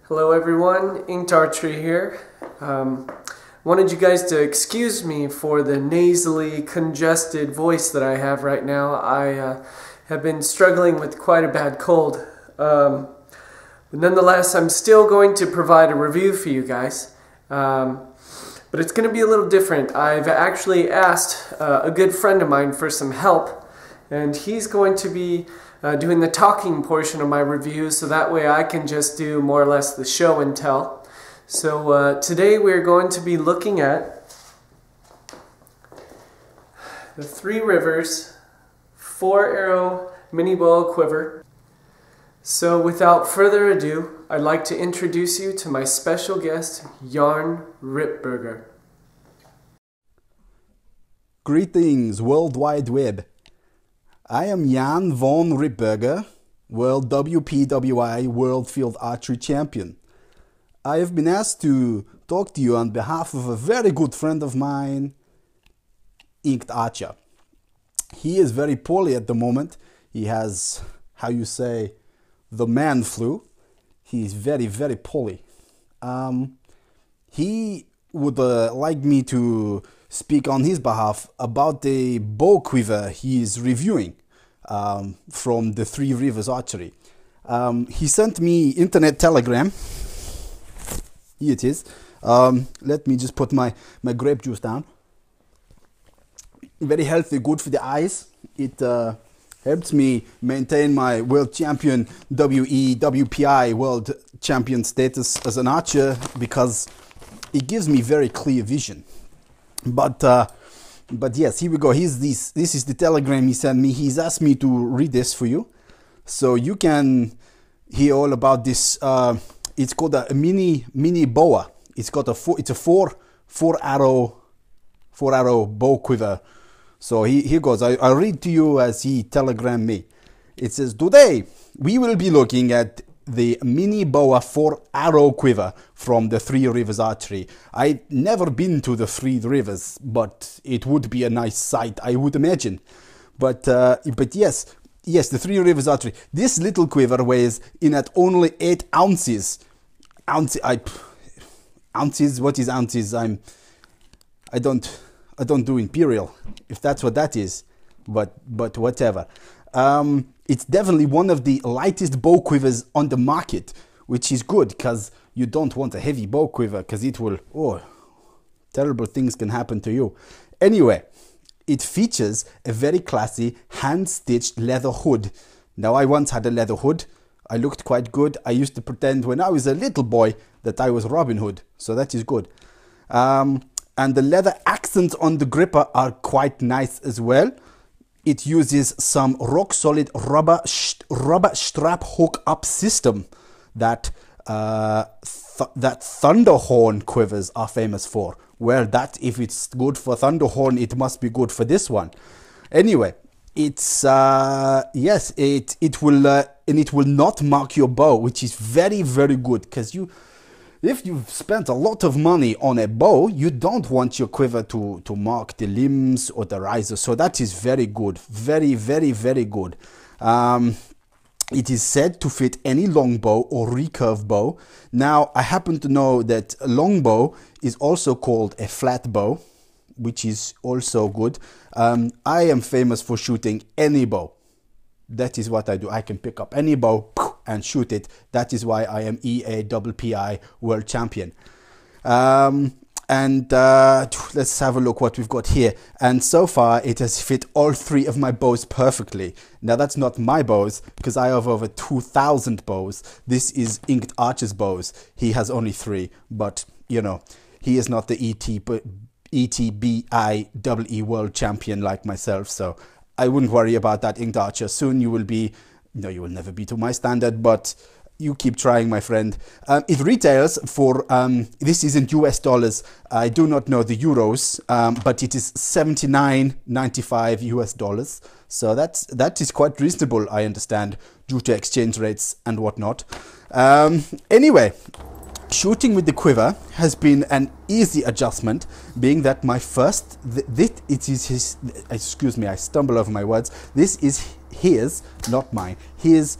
Hello everyone, Inked Archery here. Wanted you guys to excuse me for the nasally congested voice that I have right now. I have been struggling with quite a bad cold. But nonetheless, I'm still going to provide a review for you guys. But it's going to be a little different. I've actually asked a good friend of mine for some help, and he's going to be doing the talking portion of my review, so that way I can just do more or less the show and tell. So today we're going to be looking at the 3Rivers 4-Arrow Mini-Boa Quiver. So without further ado, I'd like to introduce you to my special guest, Jarn Rippbürger. Greetings, World Wide Web. I am Jarn Van Rippbürger, World WPWI World Field Archery Champion. I have been asked to talk to you on behalf of a very good friend of mine, Inked Archer. He is very poorly at the moment. He has, how you say, the man flu. He is very, very poorly. He would like me to speak on his behalf about the bow quiver he is reviewing from the 3Rivers Archery. He sent me internet telegram. Here it is. Let me just put my grape juice down. Very healthy, good for the eyes. It helps me maintain my world champion WPI world champion status as an archer because it gives me very clear vision. But yes, here we go. This is the telegram he sent me. He's asked me to read this for you, so you can hear all about this. It's called a Mini-Boa. It's got it's a four arrow bow quiver. So here goes. I'll read to you as he telegrammed me. It says, today we will be looking at the Mini-Boa 4-Arrow Quiver from the 3Rivers Archery. I've never been to the 3Rivers, but it would be a nice sight, I would imagine. But yes, the 3Rivers Archery. This little quiver weighs in at only 8 ounces. Ounces? What is ounces? I don't do imperial, if that's what that is. But whatever. It's definitely one of the lightest bow quivers on the market, which is good because you don't want a heavy bow quiver because it will, terrible things can happen to you. Anyway, it features a very classy hand-stitched leather hood. Now, I once had a leather hood. I looked quite good. I used to pretend when I was a little boy that I was Robin Hood, so that is good. And the leather accents on the gripper are quite nice as well. It uses some rock-solid rubber strap hook-up system that Thunderhorn quivers are famous for. Well, if it's good for Thunderhorn, it must be good for this one. Anyway, it's yes, it will not mark your bow, which is very, very good because if you've spent a lot of money on a bow, you don't want your quiver to mark the limbs or the riser. So that is very good. Very, very, very good. It is said to fit any longbow or recurve bow. Now, I happen to know that a longbow is also called a flat bow, which is also good. I am famous for shooting any bow. That is what I do. I can pick up any bow and shoot it. That is why I am EAPPI World Champion. Let's have a look what we've got here. And so far, it has fit all 3 of my bows perfectly. Now, that's not my bows, because I have over 2,000 bows. This is Inked Archer's bows. He has only 3, but, you know, he is not the ETBIEE World Champion like myself, so I wouldn't worry about that, Inked Archer. Soon you will be, no, you will never be to my standard, but you keep trying, my friend. It retails for, this is in US dollars. I do not know the euros, but it is $79.95 US dollars. So that is quite reasonable, I understand, due to exchange rates and whatnot. Anyway, shooting with the quiver has been an easy adjustment, being that my first, excuse me, I stumble over my words. This is his, not mine, his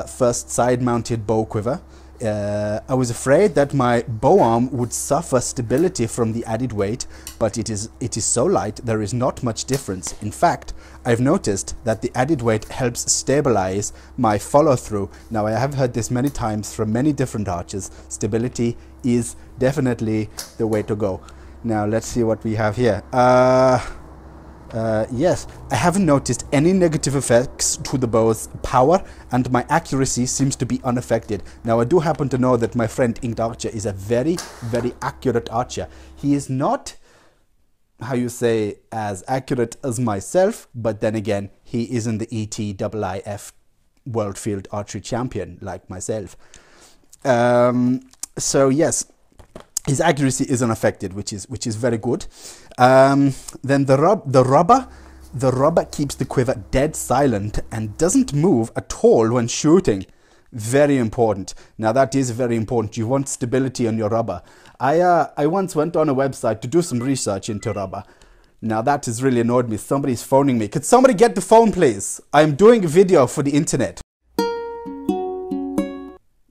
first side-mounted bow quiver. I was afraid that my bow arm would suffer stability from the added weight, but it is so light there is not much difference. In fact, I've noticed that the added weight helps stabilize my follow-through. Now, I have heard this many times from many different archers. Stability is definitely the way to go. Now, let's see what we have here. Yes, I haven't noticed any negative effects to the bow's power, and my accuracy seems to be unaffected. Now, I do happen to know that my friend Inked Archer is a very, very accurate archer. He is not, how you say, as accurate as myself, but then again, he isn't the ETIIF World Field Archery Champion like myself. So yes, his accuracy is unaffected, which is very good. Then the rubber keeps the quiver dead silent and doesn't move at all when shooting. Very important. Now that is very important. You want stability on your rubber. I once went on a website to do some research into rubber. Now that has really annoyed me. Somebody's phoning me. Could somebody get the phone, please? I'm doing a video for the internet.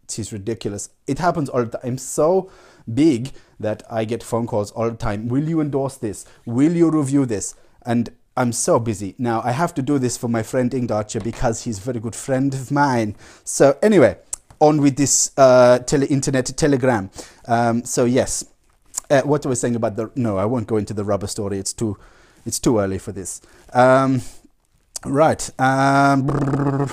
It is ridiculous. It happens all the time. I'm so big that I get phone calls all the time. Will you endorse this? Will you review this? And I'm so busy. Now I have to do this for my friend Inked Archer because he's a very good friend of mine. So anyway, on with this internet telegram. So yes, what was I saying about the... No, I won't go into the rubber story. It's too early for this. Right. The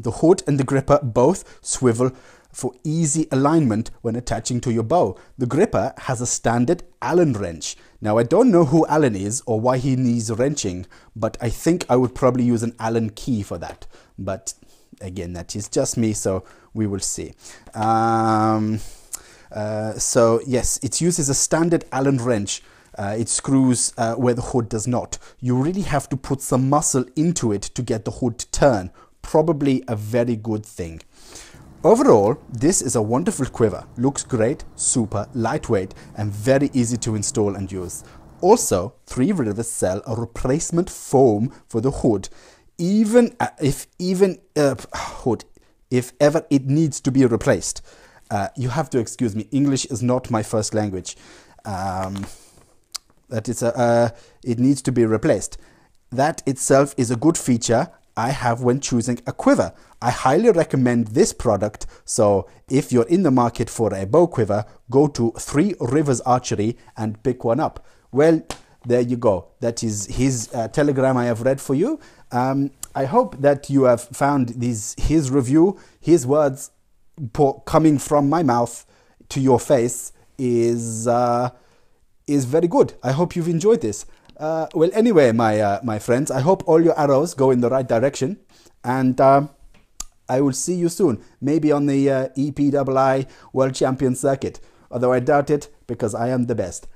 hood and the gripper both swivel for easy alignment when attaching to your bow. The gripper has a standard Allen wrench. Now, I don't know who Allen is or why he needs wrenching, but I think I would probably use an Allen key for that. But again, that is just me, so we will see. So yes, it uses a standard Allen wrench. It screws where the hood does not. You really have to put some muscle into it to get the hood to turn. Probably a very good thing. Overall, this is a wonderful quiver. Looks great, super lightweight, and very easy to install and use. Also, 3Rivers sell a replacement foam for the hood, if ever it needs to be replaced. You have to excuse me. English is not my first language. It needs to be replaced. That itself is a good feature I have when choosing a quiver. I highly recommend this product, so if you're in the market for a bow quiver, go to 3Rivers Archery and pick one up. Well, there you go. That is his telegram I have read for you. I hope that you have found his review, his words coming from my mouth to your face is very good. I hope you've enjoyed this. Well, anyway, my friends, I hope all your arrows go in the right direction, and I will see you soon, maybe on the EPII World Champion Circuit, although I doubt it because I am the best.